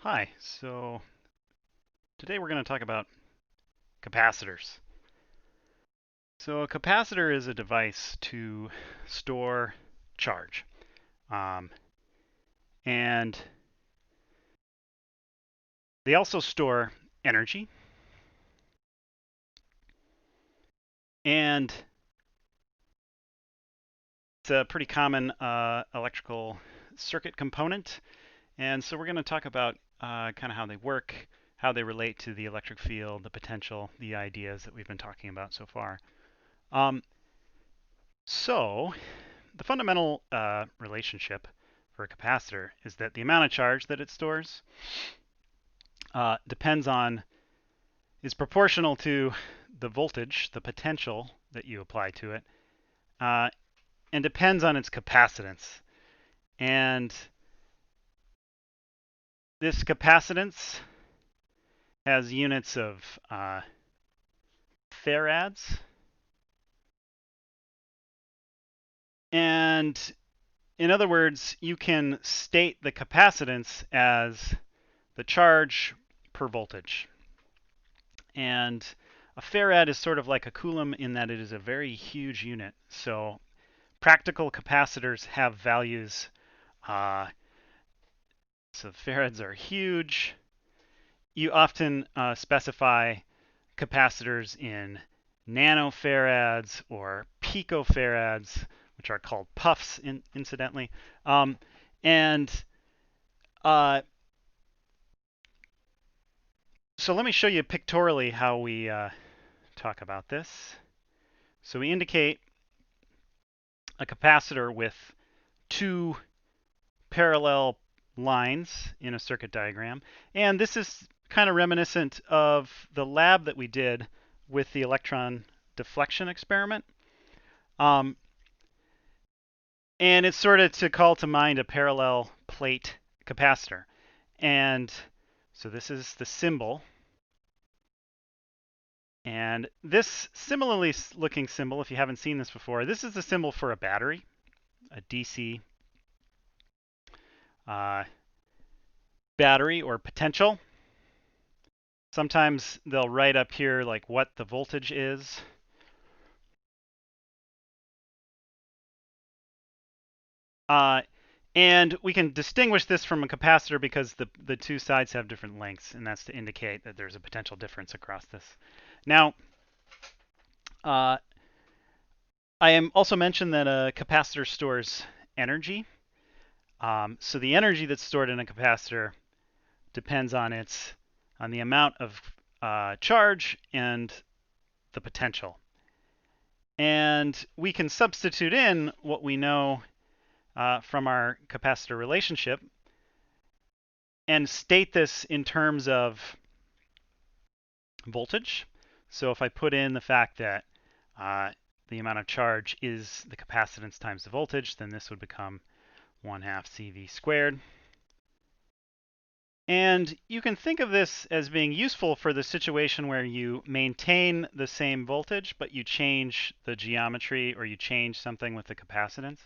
Hi, so today we're going to talk about capacitors. So a capacitor is a device to store charge. Um, and they also store energy. And it's a pretty common electrical circuit component. And so we're going to talk about kind of how they work, how they relate to the electric field, the potential, the ideas that we've been talking about so far. Um, so the fundamental relationship for a capacitor is that the amount of charge that it stores depends on, is proportional to the voltage, the potential that you apply to it, uh, and depends on its capacitance. And this capacitance has units of farads. And in other words, you can state the capacitance as the charge per voltage. And a farad is sort of like a coulomb in that it is a very huge unit. So practical capacitors have values. So farads are huge. You often specify capacitors in nanofarads or picofarads, which are called puffs, incidentally. And uh, so let me show you pictorially how we talk about this. So we indicate a capacitor with two parallel lines in a circuit diagram. And this is kind of reminiscent of the lab that we did with the electron deflection experiment. And it's sort of to call to mind a parallel plate capacitor. And so this is the symbol. And this similarly looking symbol, if you haven't seen this before, this is the symbol for a battery, a DC battery or potential. Sometimes they'll write up here like what the voltage is. And we can distinguish this from a capacitor because the two sides have different lengths, and that's to indicate that there's a potential difference across this. Now, I am also mentioned that a capacitor stores energy. So the energy that's stored in a capacitor depends on the amount of charge and the potential. And we can substitute in what we know from our capacitor relationship and state this in terms of voltage. So if I put in the fact that the amount of charge is the capacitance times the voltage, then this would become 1/2 CV squared. And you can think of this as being useful for the situation where you maintain the same voltage, but you change the geometry or you change something with the capacitance.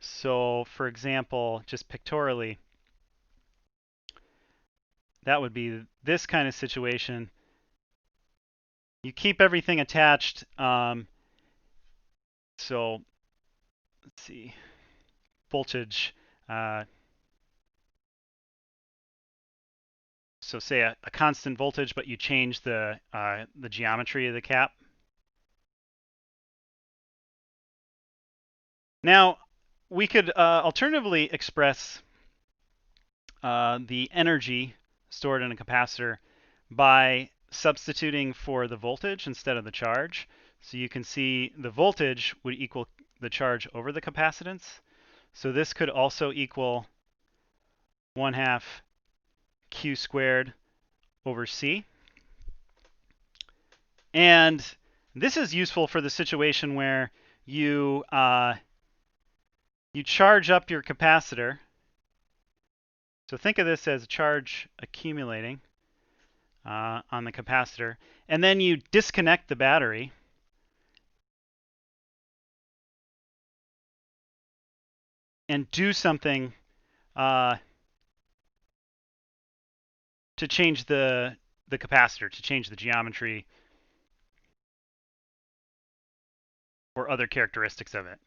So for example, just pictorially, that would be this kind of situation. You keep everything attached. So let's see, voltage. So say a constant voltage, but you change the geometry of the cap. Now, we could alternatively express the energy stored in a capacitor by substituting for the voltage instead of the charge. So you can see the voltage would equal the charge over the capacitance. So this could also equal 1/2 Q squared over C. And this is useful for the situation where you you charge up your capacitor. So think of this as charge accumulating on the capacitor, and then you disconnect the battery. And do something to change the capacitor, to change the geometry or other characteristics of it.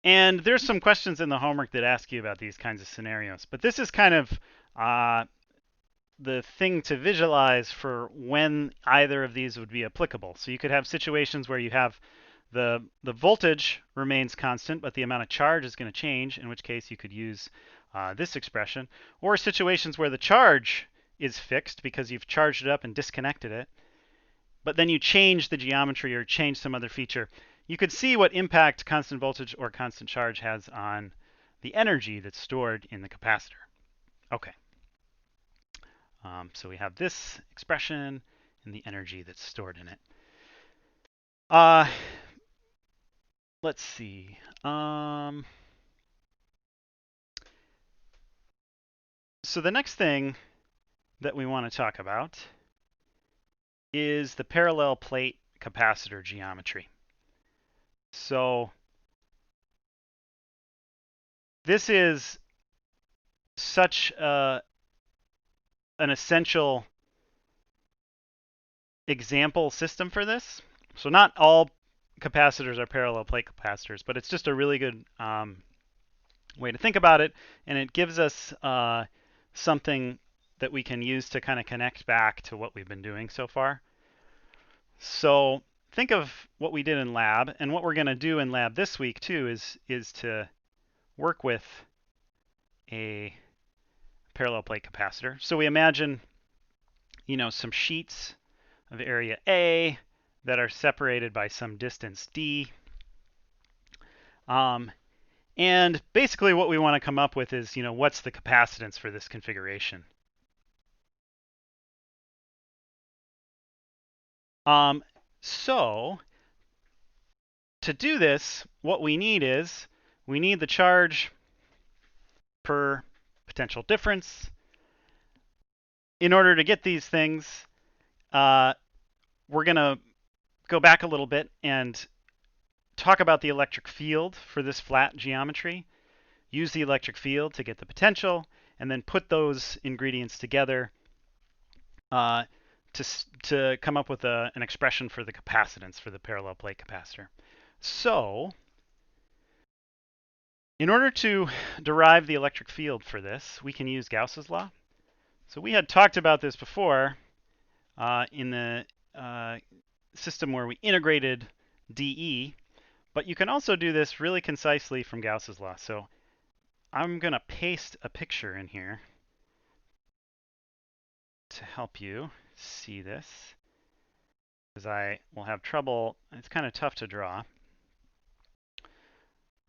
And there's some questions in the homework that ask you about these kinds of scenarios. But this is kind of the thing to visualize for when either of these would be applicable. So you could have situations where you have the voltage remains constant, but the amount of charge is going to change, in which case you could use this expression. Or situations where the charge is fixed because you've charged it up and disconnected it, but then you change the geometry or change some other feature. You could see what impact constant voltage or constant charge has on the energy that's stored in the capacitor. Okay. So we have this expression and the energy that's stored in it. Let's see. So the next thing that we want to talk about is the parallel plate capacitor geometry. So this is such an essential example system for this. So not all capacitors are parallel plate capacitors, but it's just a really good way to think about it, and it gives us something that we can use to kind of connect back to what we've been doing so far. So think of what we did in lab, and what we're going to do in lab this week too is to work with a parallel plate capacitor. So we imagine, some sheets of area A that are separated by some distance d. And basically what we want to come up with is, what's the capacitance for this configuration? So to do this, what we need the charge per potential difference. In order to get these things, we're going to go back a little bit and talk about the electric field for this flat geometry, use the electric field to get the potential, and then put those ingredients together to come up with an expression for the capacitance for the parallel plate capacitor. So in order to derive the electric field for this, we can use Gauss's law. So we had talked about this before in the system where we integrated dE, but you can also do this really concisely from Gauss's law. So I'm going to paste a picture in here to help you see this, because I will have trouble. It's kind of tough to draw.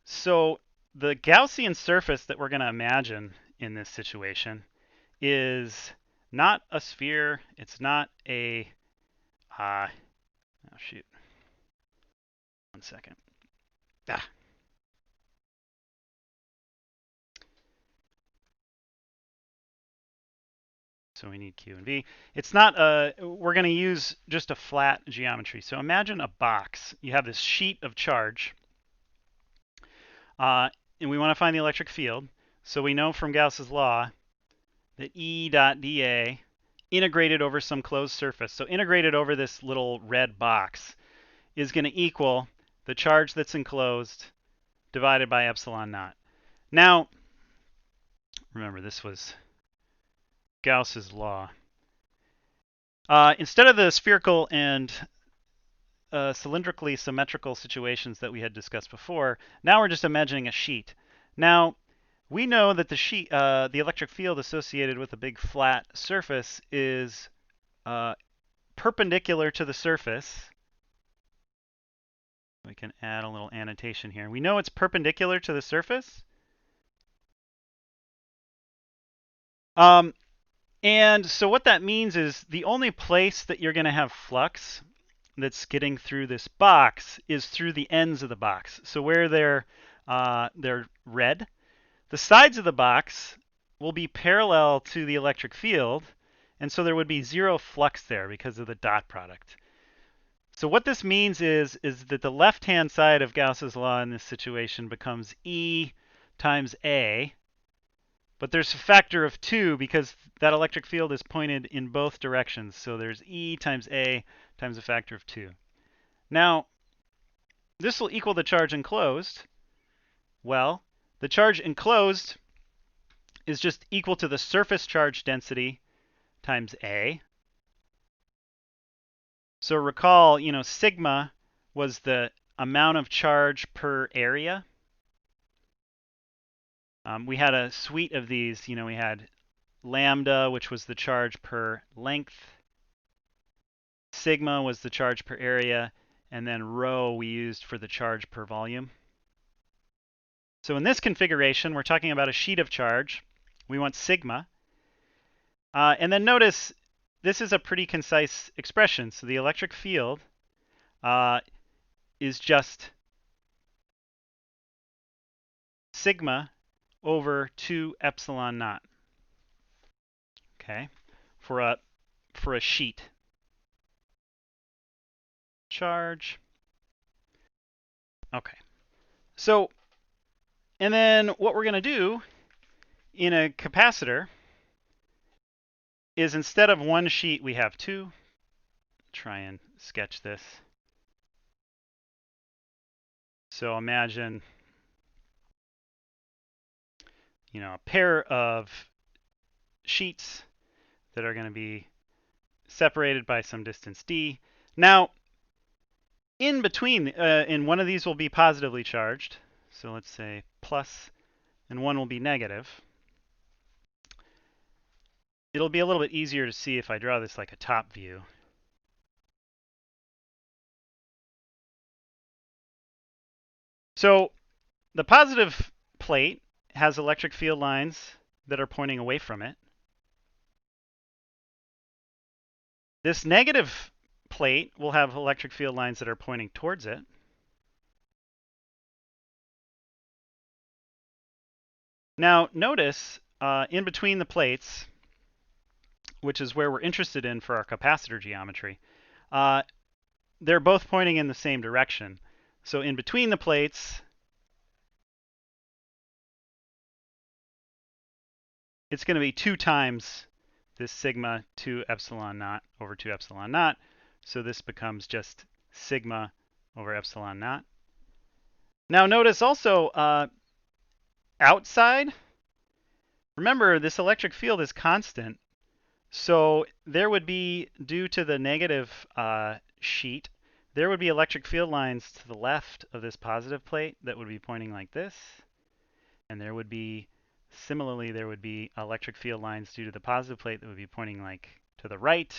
So the Gaussian surface that we're going to imagine in this situation is not a sphere. It's not a, oh shoot, 1 second. So we need Q and V. It's not we're going to use just a flat geometry. So imagine a box. You have this sheet of charge, and we want to find the electric field. So we know from Gauss's law that E dot dA integrated over some closed surface, so integrated over this little red box, is going to equal the charge that's enclosed divided by epsilon naught. Now, remember, this was Gauss's law. Instead of the spherical and cylindrically symmetrical situations that we had discussed before, now we're just imagining a sheet. Now, we know that the sheet, the electric field associated with a big flat surface is perpendicular to the surface. We can add a little annotation here. We know it's perpendicular to the surface. And so what that means is the only place that you're going to have flux that's getting through this box is through the ends of the box. So where they're red, the sides of the box will be parallel to the electric field, and so there would be zero flux there because of the dot product. So what this means is that the left-hand side of Gauss's law in this situation becomes E times A, But there's a factor of 2 because that electric field is pointed in both directions. So there's E times A times a factor of 2. Now, this will equal the charge enclosed. Well, the charge enclosed is just equal to the surface charge density times A. So recall, sigma was the amount of charge per area. We had a suite of these. We had lambda, which was the charge per length. Sigma was the charge per area. And then rho we used for the charge per volume. So in this configuration, we're talking about a sheet of charge. We want sigma. And then notice this is a pretty concise expression. So the electric field is just sigma over 2 epsilon naught. Okay, for a sheet charge. Okay, so and then what we're going to do in a capacitor is instead of one sheet we have two. Try and sketch this. So imagine a pair of sheets that are going to be separated by some distance d. Now, in between, and one of these will be positively charged. So let's say plus, and one will be negative. It'll be a little bit easier to see if I draw this like a top view. So the positive plate has electric field lines that are pointing away from it. This negative plate will have electric field lines that are pointing towards it. Now notice in between the plates, which is where we're interested in for our capacitor geometry, they're both pointing in the same direction. So in between the plates, it's going to be 2 times this sigma 2 epsilon naught over 2 epsilon naught. So this becomes just sigma over epsilon naught. Now notice also outside, remember this electric field is constant. So there would be, due to the negative sheet, there would be electric field lines to the left of this positive plate that would be pointing like this. And there would be, similarly, there would be electric field lines due to the positive plate that would be pointing like to the right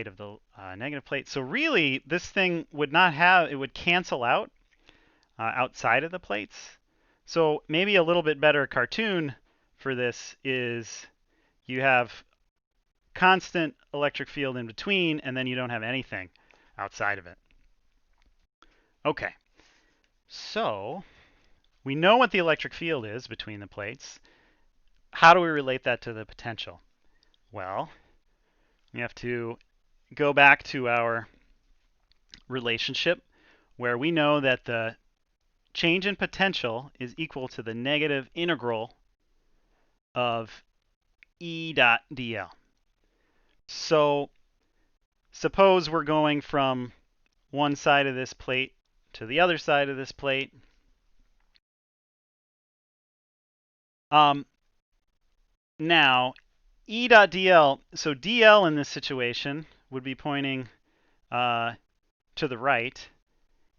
of the negative plate. So really, this thing would not have, it would cancel out outside of the plates. So maybe a little bit better cartoon for this is you have constant electric field in between, and then you don't have anything outside of it. Okay, so we know what the electric field is between the plates. How do we relate that to the potential? Well, we have to go back to our relationship where we know that the change in potential is equal to the negative integral of E dot dl. So suppose we're going from one side of this plate to the other side of this plate. Now, E dot dl, so dl in this situation would be pointing to the right,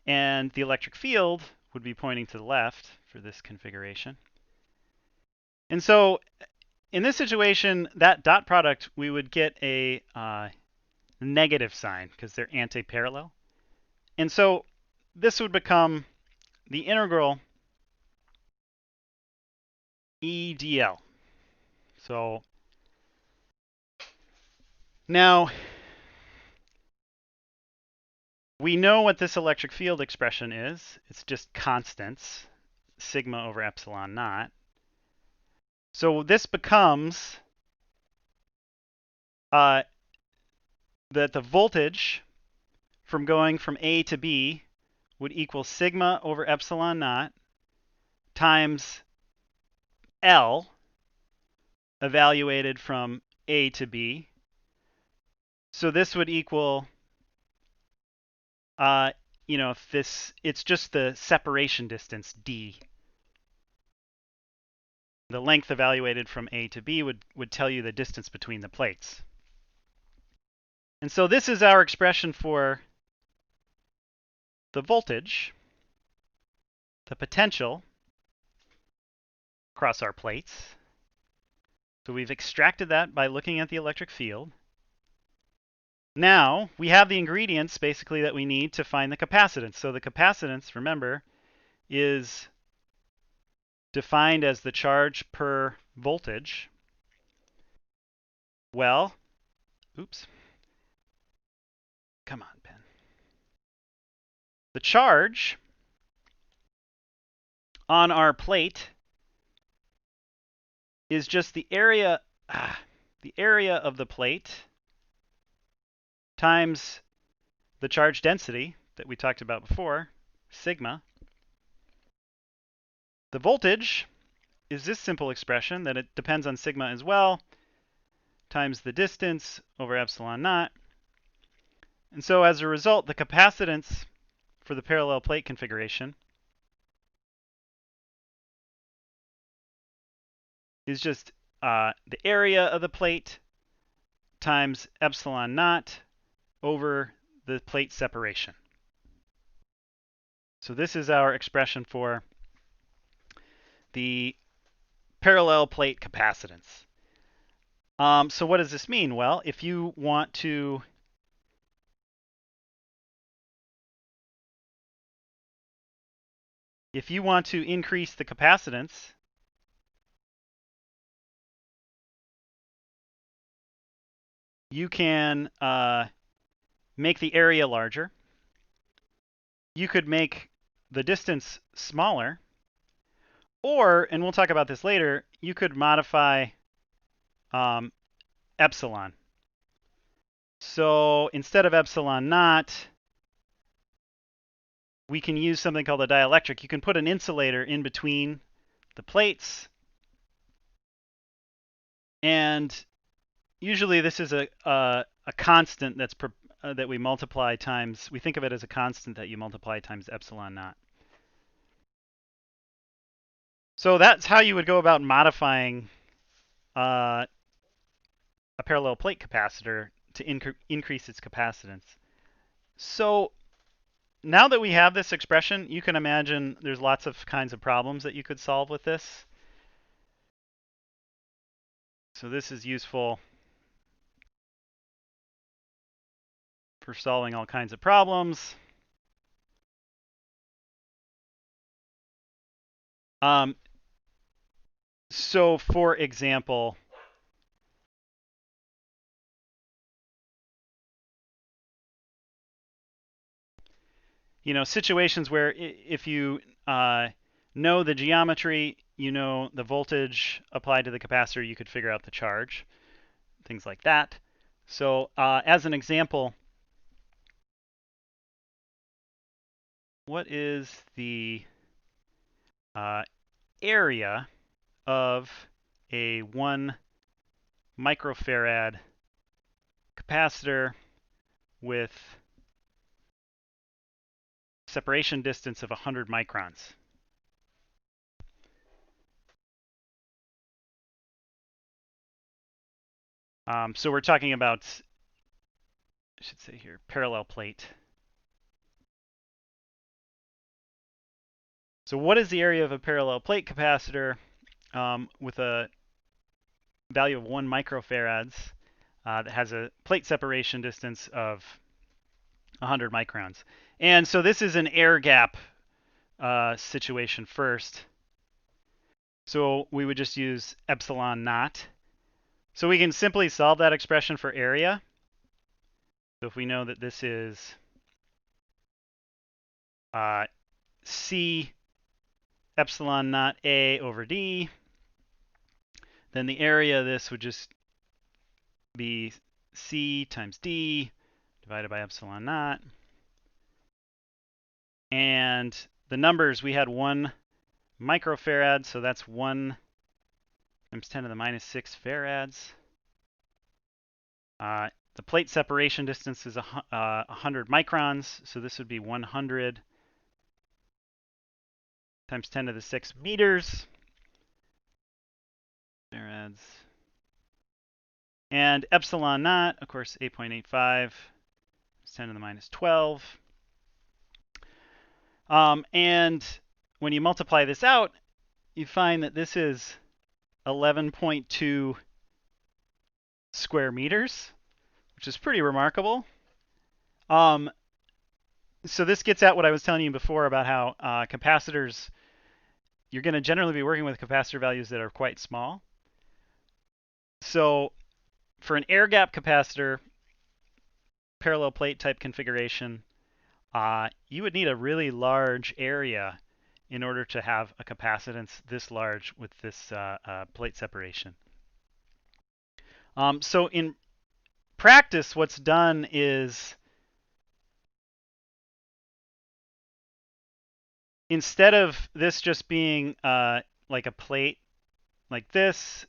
and the electric field would be pointing to the left for this configuration. And so in this situation, that dot product, we would get a negative sign because they're anti-parallel. And so this would become the integral E dl. So now we know what this electric field expression is. It's just constants, sigma over epsilon naught. So this becomes that the voltage from going from A to B would equal sigma over epsilon naught times L. evaluated from A to B. So this would equal, if it's just the separation distance, D. The length evaluated from A to B would tell you the distance between the plates. And so this is our expression for the voltage, the potential across our plates. So we've extracted that by looking at the electric field. Now we have the ingredients basically that we need to find the capacitance. So the capacitance, remember, is defined as the charge per voltage. Well, oops. Come on, pen. The charge on our plate is just the area of the plate times the charge density that we talked about before, sigma. The voltage is this simple expression that it depends on sigma as well, times the distance over epsilon naught. And so as a result, the capacitance for the parallel plate configuration is just the area of the plate times epsilon naught over the plate separation. So this is our expression for the parallel plate capacitance. So what does this mean? Well, if you want to increase the capacitance, you can make the area larger. You could make the distance smaller, or, and we'll talk about this later, you could modify epsilon. So instead of epsilon naught, we can use something called a dielectric. You can put an insulator in between the plates, and usually this is a constant that's that we multiply times. We think of it as a constant that you multiply times epsilon naught. So that's how you would go about modifying a parallel plate capacitor to increase its capacitance. So now that we have this expression, you can imagine there's lots of kinds of problems that you could solve with this. So this is useful for solving all kinds of problems. So for example, situations where if you know the geometry, you know the voltage applied to the capacitor, you could figure out the charge, things like that. So as an example, what is the area of a 1 microfarad capacitor with separation distance of 100 microns? So we're talking about, I should say here, parallel plate. So what is the area of a parallel plate capacitor with a value of 1 microfarads that has a plate separation distance of 100 microns? And so this is an air gap situation first. So we would just use epsilon naught. So we can simply solve that expression for area. So if we know that this is C epsilon naught A over D, then the area of this would just be C times D divided by epsilon naught. And the numbers, we had 1 microfarad, so that's 1 times 10 to the minus 6 farads. The plate separation distance is 100 microns, so this would be 100 times 10 to the 6 meters. Farads. And epsilon naught, of course, 8.85 is 10 to the minus 12. And when you multiply this out, you find that this is 11.2 square meters, which is pretty remarkable. So this gets at what I was telling you before about how capacitors, you're going to generally be working with capacitor values that are quite small. So for an air gap capacitor, parallel plate type configuration, you would need a really large area in order to have a capacitance this large with this plate separation. So in practice, what's done is instead of this just being like a plate like this,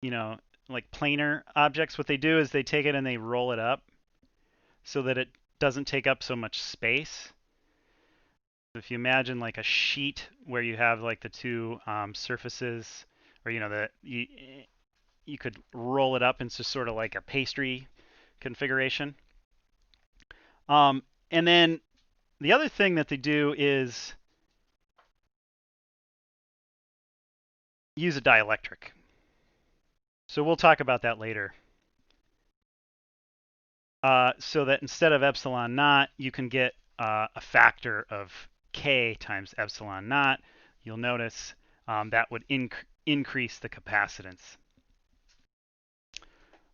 like planar objects, what they do is they take it and they roll it up so that it doesn't take up so much space. If you imagine like a sheet where you have like the two surfaces, or you could roll it up into sort of like a pastry configuration. And then the other thing that they do is use a dielectric. So we'll talk about that later. So that instead of epsilon naught, you can get a factor of k times epsilon naught. You'll notice that would increase the capacitance.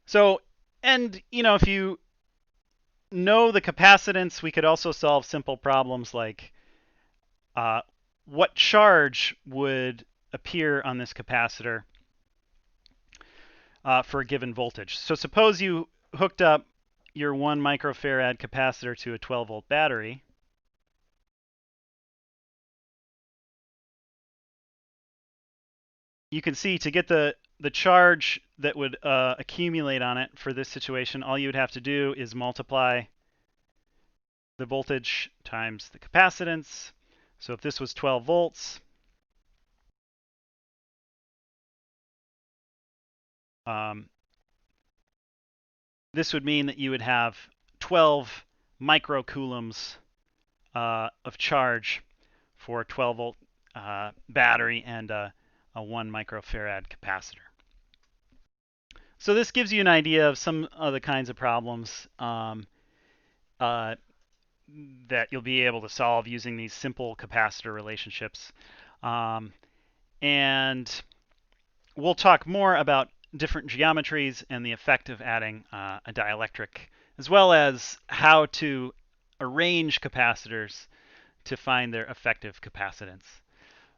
So, and if you know the capacitance, we could also solve simple problems like what charge would appear on this capacitor for a given voltage. So suppose you hooked up your 1 microfarad capacitor to a 12-volt battery. You can see to get the charge that would accumulate on it for this situation, all you would have to do is multiply the voltage times the capacitance. So if this was 12 volts, this would mean that you would have 12 microcoulombs of charge for a 12-volt battery and a 1 microfarad capacitor. So this gives you an idea of some of the kinds of problems that you'll be able to solve using these simple capacitor relationships. And we'll talk more about different geometries and the effect of adding a dielectric, as well as how to arrange capacitors to find their effective capacitance.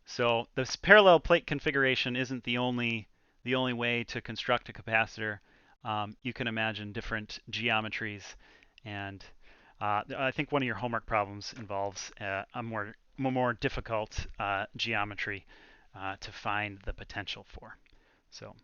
So this parallel plate configuration isn't the only way to construct a capacitor. You can imagine different geometries, and I think one of your homework problems involves a more difficult geometry to find the potential for. So